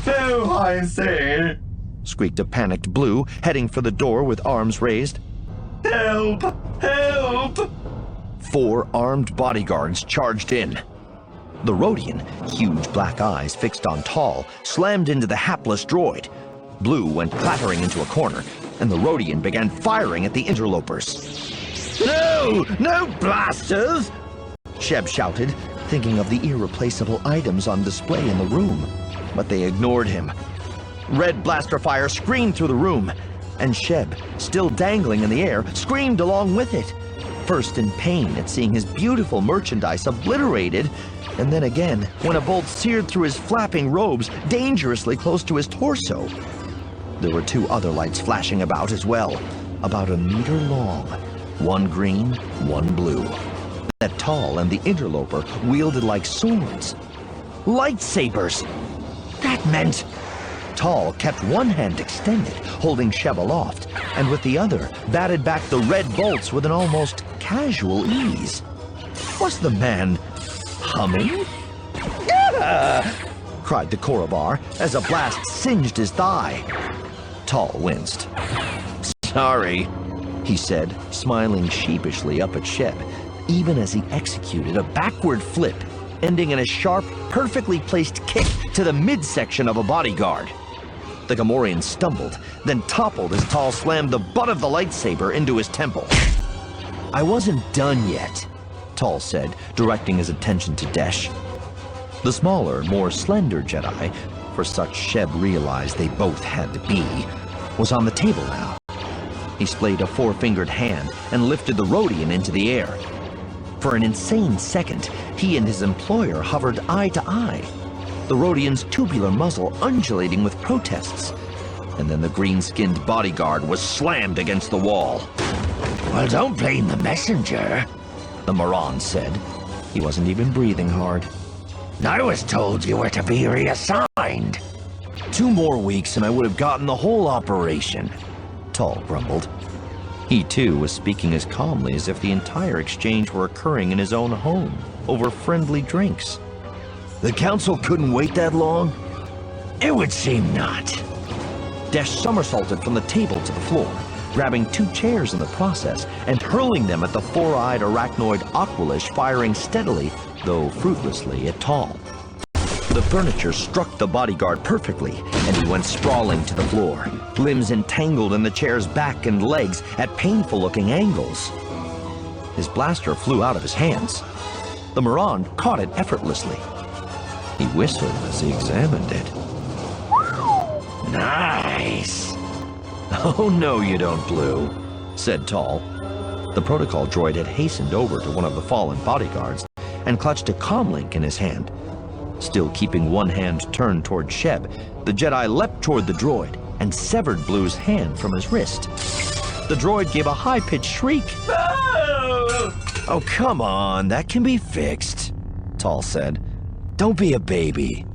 Do I say? Squeaked a panicked Blue, heading for the door with arms raised. Help! Help! 4 armed bodyguards charged in. The Rhodian, huge black eyes fixed on Tall, slammed into the hapless droid. Blue went clattering into a corner, and the Rhodian began firing at the interlopers. "No! No blasters!" Sheb shouted, thinking of the irreplaceable items on display in the room. But they ignored him. Red blaster fire screamed through the room, and Sheb, still dangling in the air, screamed along with it. First in pain at seeing his beautiful merchandise obliterated, and then again when a bolt seared through his flapping robes dangerously close to his torso. There were 2 other lights flashing about as well, about a meter long, 1 green, 1 blue. That Tall and the interloper wielded like swords. Lightsabers! That meant... Tall kept one hand extended, holding Sheb aloft, and with the other batted back the red bolts with an almost casual ease. Was the man humming? "Ah!" cried the Korobar as a blast singed his thigh. Tall winced. "Sorry," he said, smiling sheepishly up at Sheb, even as he executed a backward flip, ending in a sharp, perfectly placed kick to the midsection of a bodyguard. The Gamorrean stumbled, then toppled as Tall slammed the butt of the lightsaber into his temple. "I wasn't done yet," Tall said, directing his attention to Desh. The smaller, more slender Jedi, for such Sheb realized they both had to be, was on the table now. He splayed a 4-fingered hand and lifted the Rhodian into the air. For an insane second, he and his employer hovered eye to eye, the Rhodian's tubular muzzle undulating with protests. And then the green-skinned bodyguard was slammed against the wall. "Well, don't blame the messenger," the Moron said. He wasn't even breathing hard. "I was told you were to be reassigned." 2 more weeks and I would have gotten the whole operation," Tall grumbled. He, too, was speaking as calmly as if the entire exchange were occurring in his own home, over friendly drinks. "The Council couldn't wait that long?" "It would seem not." Desh somersaulted from the table to the floor, grabbing 2 chairs in the process and hurling them at the 4-eyed arachnoid Aqualish, firing steadily, though fruitlessly, at Tall. The furniture struck the bodyguard perfectly, and he went sprawling to the floor, limbs entangled in the chair's back and legs at painful-looking angles. His blaster flew out of his hands. The Moron caught it effortlessly. He whistled as he examined it. "Nice!" "Oh, no, you don't, Blue," said Tall. The protocol droid had hastened over to one of the fallen bodyguards and clutched a comlink in his hand. Still keeping one hand turned toward Sheb, the Jedi leapt toward the droid and severed Blue's hand from his wrist. The droid gave a high-pitched shriek. "Oh! Oh, come on, that can be fixed," Tall said. "Don't be a baby."